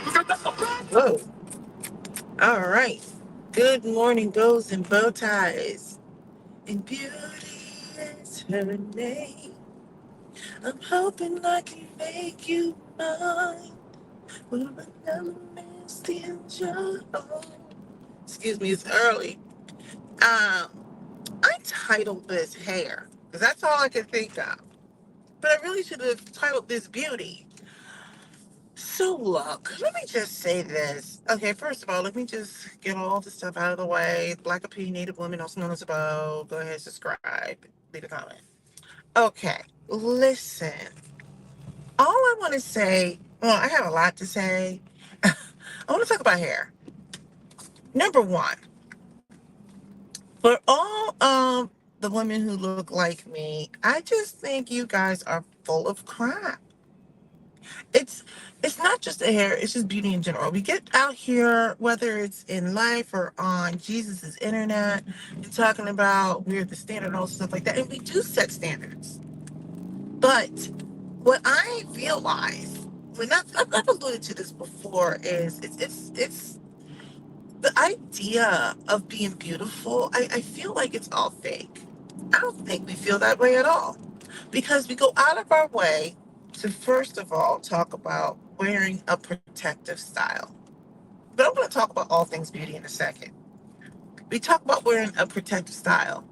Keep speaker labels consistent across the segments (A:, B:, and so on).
A: Whoa. All right. Good morning, bows and bow ties. And beauty is her name. I'm hoping I can make you mine. Will another man steal your heart? Excuse me, it's early. Um, I titled this hair because that's all I could think of. But I really should have titled this beauty. So look, let me just say this. Okay, first of all, let me just get all the stuff out of the way. Black opinion, Native woman, also known as a bow. Go ahead, subscribe, leave a comment. Okay, listen. All I want to say, well, I have a lot to say. I want to talk about hair. Number one, for all the women who look like me, I just think you guys are full of crap. it's it's not just the hair, it's just beauty in general. We get out here, whether it's in life or on Jesus's internet, and talking about we're the standard and all stuff like that, and we do set standards. But what I realize, when I've alluded to this before, is it's the idea of being beautiful. I feel like it's all fake. I don't think we feel that way at all, because we go out of our way to, first of all, talk about wearing a protective style. But I'm going to talk about all things beauty in a second. We talk about wearing a protective style.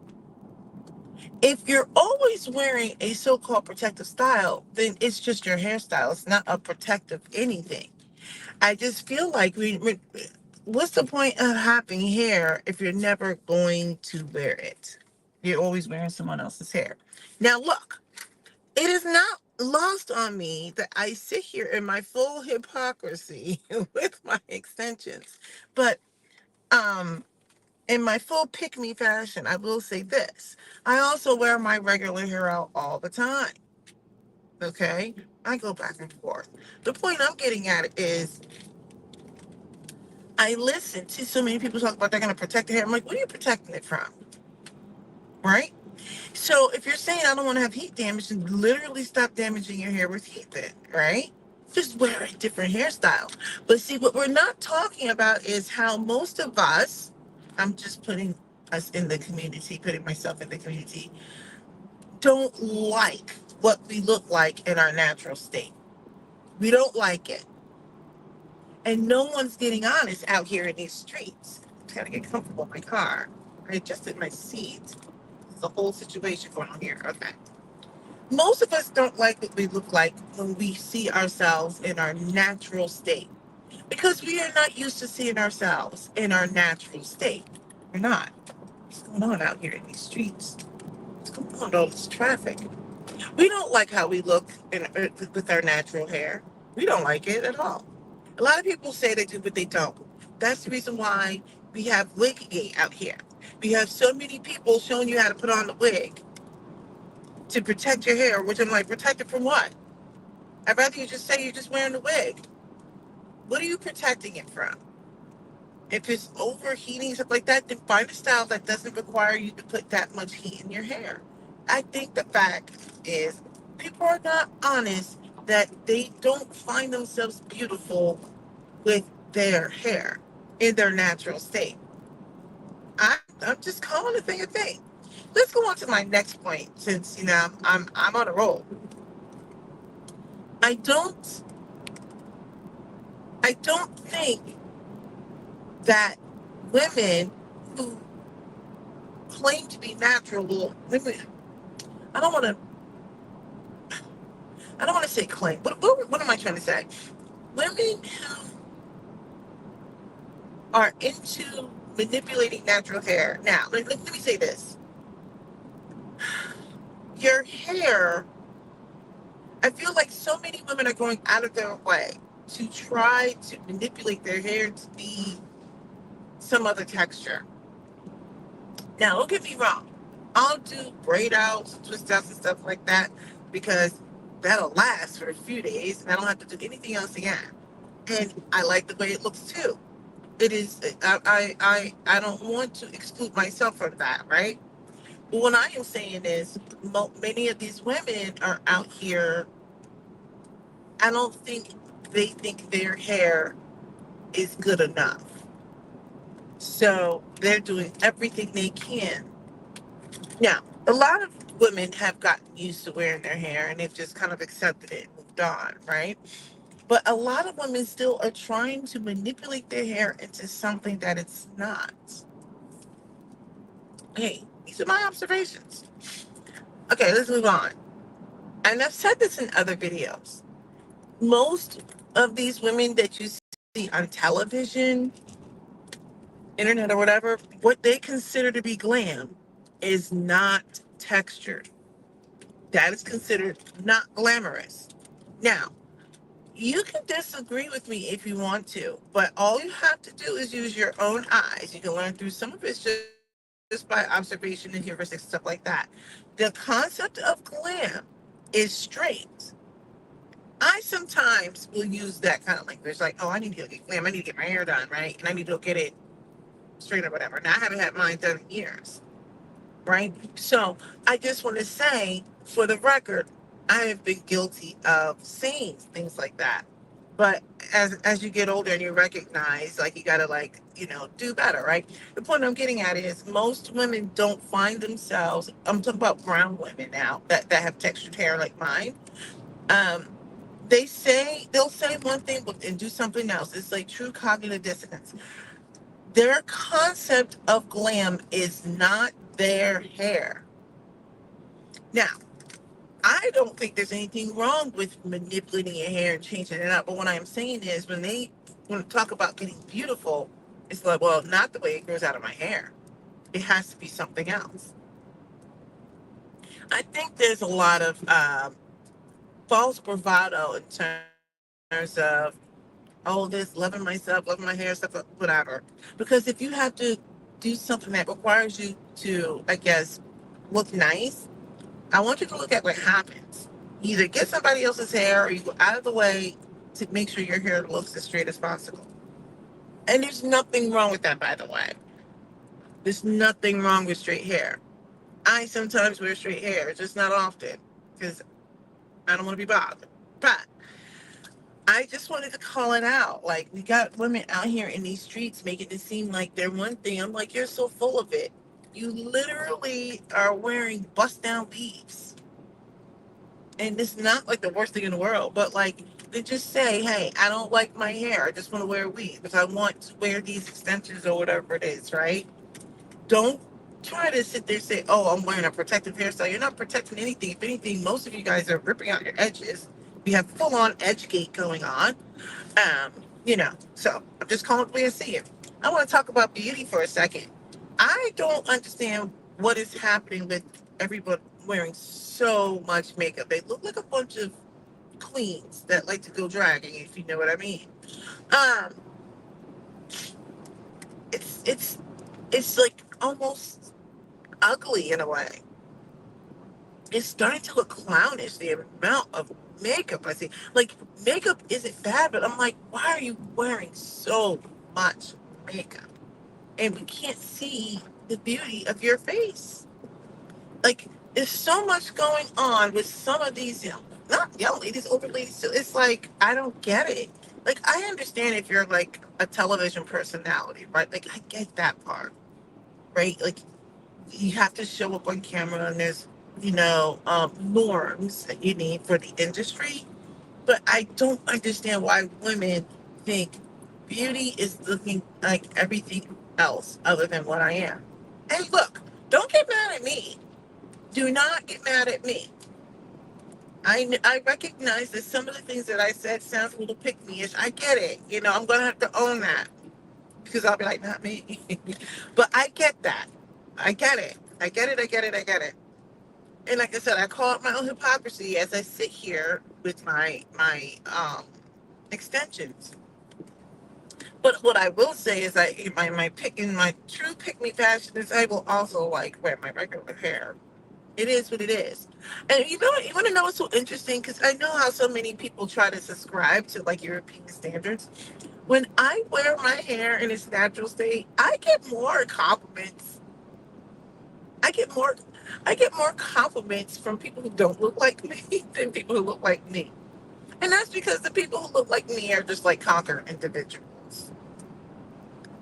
A: If you're always wearing a so-called protective style, then it's just your hairstyle. It's not a protective anything. I just feel like what's the point of having hair if you're never going to wear it? You're always wearing someone else's hair. Now, look, it is not lost on me that I sit here in my full hypocrisy with my extensions. But in my full pick me fashion, I will say this. I also wear my regular hair out all the time. Okay? I go back and forth. The point I'm getting at is I listen to so many people talk about they're going to protect the hair. I'm like, what are you protecting it from? Right? So if you're saying I don't want to have heat damage, then literally stop damaging your hair with heat then, right? Just wear a different hairstyle. But see, what we're not talking about is how most of us, I'm just putting us in the community, putting myself in the community, don't like what we look like in our natural state. We don't like it. And no one's getting honest out here in these streets. I'm trying to get comfortable in my car. I adjusted my seat. There's a whole situation going on here. Okay. Most of us don't like what we look like when we see ourselves in our natural state, because we are not used to seeing ourselves in our natural state. We're not. What's going on out here in these streets? What's going on with all this traffic? We don't like how we look with our natural hair. We don't like it at all. A lot of people say they do, but they don't. That's the reason why we have Wiggagate out here. We have so many people showing you how to put on the wig to protect your hair, which I'm like, protect it from what? I'd rather you just say you're just wearing the wig. What are you protecting it from? If it's overheating, stuff like that, then find a style that doesn't require you to put that much heat in your hair. I think the fact is people are not honest that they don't find themselves beautiful with their hair in their natural state. I'm just calling the thing a thing. Let's go on to my next point, since I'm on a roll. I don't I don't think that women who claim to be natural, well, women, I don't want to I don't want to say claim. What am I trying to say? Women who are into manipulating natural hair. Now, let me say this. Your hair, I feel like so many women are going out of their way to try to manipulate their hair to be some other texture. Now, don't get me wrong. I'll do braid outs, twist outs, and stuff like that, because that'll last for a few days and I don't have to do anything else again. And I like the way it looks too. It is, I don't want to exclude myself from that, right? But what I am saying is, many of these women are out here. I don't think they think their hair is good enough. So they're doing everything they can. Now, a lot of women have gotten used to wearing their hair and they've just kind of accepted it and moved on, right? But a lot of women still are trying to manipulate their hair into something that it's not. Hey, these are my observations. Okay, let's move on. And I've said this in other videos. Most of these women that you see on television, internet, or whatever, what they consider to be glam is not textured. That is considered not glamorous. Now, you can disagree with me if you want to, but all you have to do is use your own eyes. You can learn through some of it's just by observation and heuristics, stuff like that. The concept of glam is straight. I sometimes will use that kind of language, like, oh, I need to go get glam. I need to get my hair done, right? And I need to go get it straight or whatever. Now, I haven't had mine done in years, right? So I just want to say, for the record, I have been guilty of saying things like that. But as you get older and you recognize, like, you gotta, like, do better, right? The point I'm getting at is most women don't find themselves. I'm talking about brown women now that have textured hair like mine. Um, they'll say one thing and do something else. It's like true cognitive dissonance. Their concept of glam is not their hair. Now, I don't think there's anything wrong with manipulating your hair and changing it up. But what I'm saying is when they want to talk about getting beautiful, it's like, well, not the way it grows out of my hair. It has to be something else. I think there's a lot of false bravado in terms of, oh, this loving myself, loving my hair, stuff, whatever. Because if you have to do something that requires you to, I guess, look nice, I want you to look at what happens. You either get somebody else's hair or you go out of the way to make sure your hair looks as straight as possible. And there's nothing wrong with that, by the way. There's nothing wrong with straight hair. I sometimes wear straight hair, just not often, because I don't want to be bothered. But I just wanted to call it out. Like, we got women out here in these streets making it seem like they're one thing. I'm like, you're so full of it. You literally are wearing bust down weaves. And it's not like the worst thing in the world, but like, they just say, hey, I don't like my hair. I just want to wear a weave because I want to wear these extensions or whatever it is, right? Don't try to sit there and say, oh, I'm wearing a protective hairstyle. You're not protecting anything. If anything, most of you guys are ripping out your edges. We have full on edge gate going on. So I'm just calling it the way I see it. I want to talk about beauty for a second. I don't understand what is happening with everyone wearing so much makeup. They look like a bunch of queens that like to go dragging, if you know what I mean. Um, it's like almost ugly in a way. It's starting to look clownish, the amount of makeup I see. Like, makeup isn't bad, but I'm like, why are you wearing so much makeup? And we can't see the beauty of your face. Like, there's so much going on with some of these, not young ladies, older ladies. So it's like, I don't get it. Like, I understand if you're like a television personality, right? Like, I get that part, right? Like, you have to show up on camera and there's, norms that you need for the industry. But I don't understand why women think beauty is looking like everything else other than what I am. And look, don't get mad at me. Do not get mad at me. I recognize that some of the things that I said sounds a little pick-me-ish. I get it. I'm going to have to own that because I'll be like, not me. But I get that. I get it. I get it. I get it. I get it. And like I said, I call it my own hypocrisy as I sit here with my extensions. But what I will say is, my true pick me fashion is I will also like wear my regular hair. It is what it is. And you know what? You want to know what's so interesting? Because I know how so many people try to subscribe to like European standards. When I wear my hair in its natural state, I get more compliments. I get more I get more compliments from people who don't look like me than people who look like me. And that's because the people who look like me are just like conquered individuals.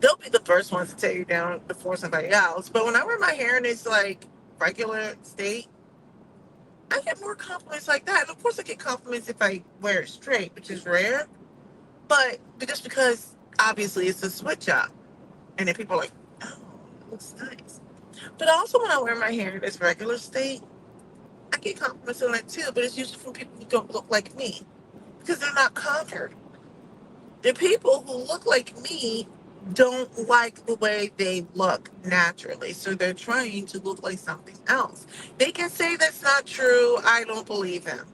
A: They'll be the first ones to tear you down before somebody else. But when I wear my hair in its like regular state, I get more compliments like that. And of course, I get compliments if I wear it straight, which is rare. But just because obviously it's a switch up, and then people are like, "Oh, it looks nice." But also, when I wear my hair in its regular state, I get compliments on it too. But it's usually from people who don't look like me because they're not conquered. The people who look like me don't like the way they look naturally. So they're trying to look like something else. They can say that's not true. I don't believe them.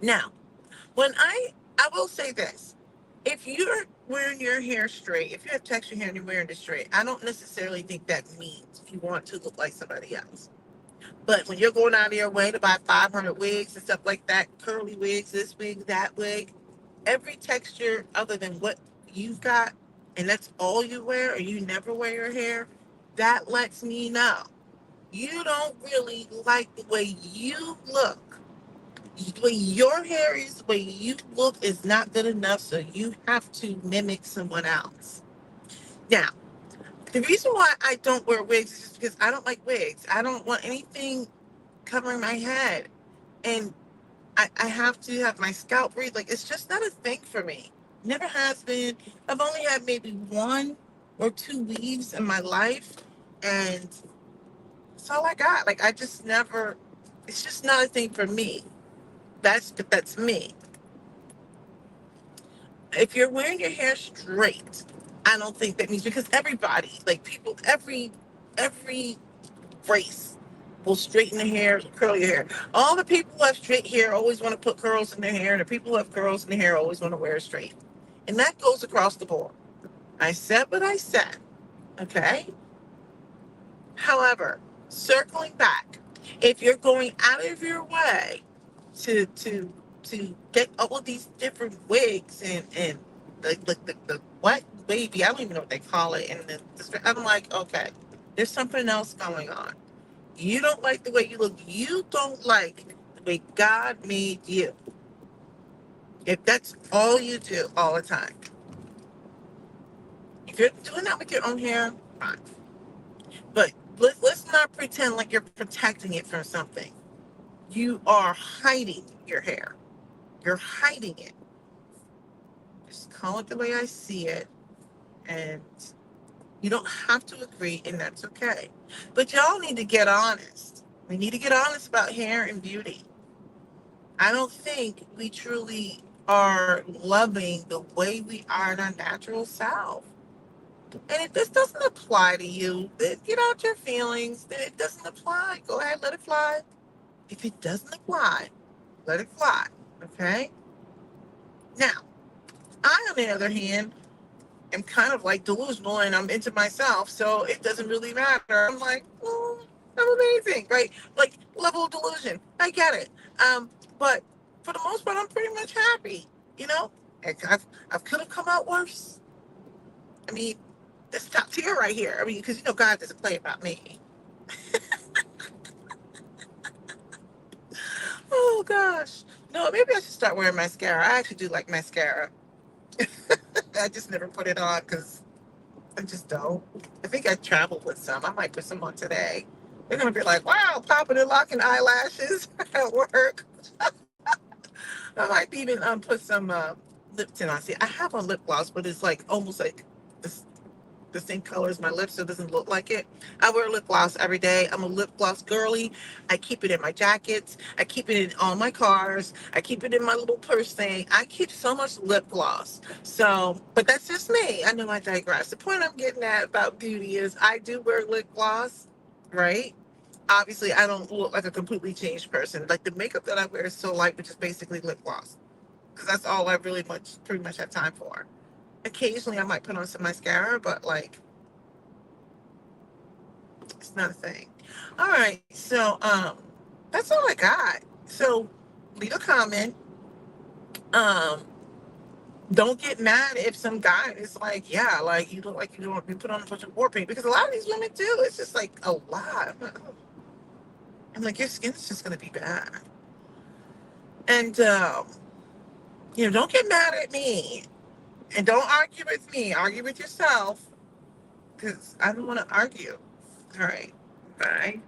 A: Now, when I will say this. If you're wearing your hair straight, if you have texture hair and you're wearing it straight, I don't necessarily think that means you want to look like somebody else. But when you're going out of your way to buy 500 wigs and stuff like that, curly wigs, this wig, that wig, every texture other than what you've got, and that's all you wear, or you never wear your hair, that lets me know you don't really like the way you look. The way your hair is, the way you look is not good enough, so you have to mimic someone else. Now, the reason why I don't wear wigs is just because I don't like wigs. I don't want anything covering my head. And I have to have my scalp breathe. Like, it's just not a thing for me. Never has been. I've only had maybe one or two weaves in my life. And that's all I got. Like, I just never, it's just not a thing for me. That's me. If you're wearing your hair straight, I don't think that means because everybody, like people, every race will straighten their hair, curl your hair. All the people who have straight hair always want to put curls in their hair, and the people who have curls in their hair always want to wear it straight. And that goes across the board. I said what I said. Okay. However, circling back, if you're going out of your way to to to get all of these different wigs and the what baby, I don't even know what they call it, and I'm like, okay, there's something else going on. You don't like the way you look. You don't like the way God made you. If that's all you do all the time, if you're doing that with your own hair, fine. But let's not pretend like you're protecting it from something. You are hiding your hair. You're hiding it. Just call it the way I see it. And you don't have to agree, and that's okay. But y'all need to get honest. We need to get honest about hair and beauty. I don't think we truly are loving the way we are in our natural self. And if this doesn't apply to you, then get out your feelings. Then it doesn't apply. Go ahead, let it fly. If it doesn't apply, let it fly. Okay? Now, I, on the other hand, am kind of like delusional and I'm into myself, so it doesn't really matter. I'm like, I'm amazing, right? Like level of delusion. I get it. But for the most part, I'm pretty much happy. You know, I've could have come out worse. I mean, this top tier right here. I mean, because God doesn't play about me. Oh gosh. No, maybe I should start wearing mascara. I actually do like mascara. I just never put it on because I just don't. I think I traveled with some. I might put some on today. They're gonna be like, "Wow, popping and locking eyelashes at work." I might even put some lip tint on. See, I have a lip gloss, but it's like almost like this the same color as my lips, so it doesn't look like it. I wear lip gloss every day. I'm a lip gloss girly. I keep it in my jackets. I keep it in all my cars. I keep it in my little purse thing. I keep so much lip gloss. So, but that's just me. I know I digress. The point I'm getting at about beauty is I do wear lip gloss, right? Obviously, I don't look like a completely changed person. Like the makeup that I wear is so light, which is basically lip gloss, because that's all I really pretty much have time for. Occasionally, I might put on some mascara, but like it's not a thing. All right, so that's all I got. So leave a comment. Um, don't get mad if some guy is like, yeah, like you look like you don't you put on a bunch of war paint because a lot of these women do. It's just like a lot. I'm like, your skin's just gonna be bad. And, don't get mad at me. And don't argue with me. Argue with yourself. Because I don't want to argue. All right. Bye.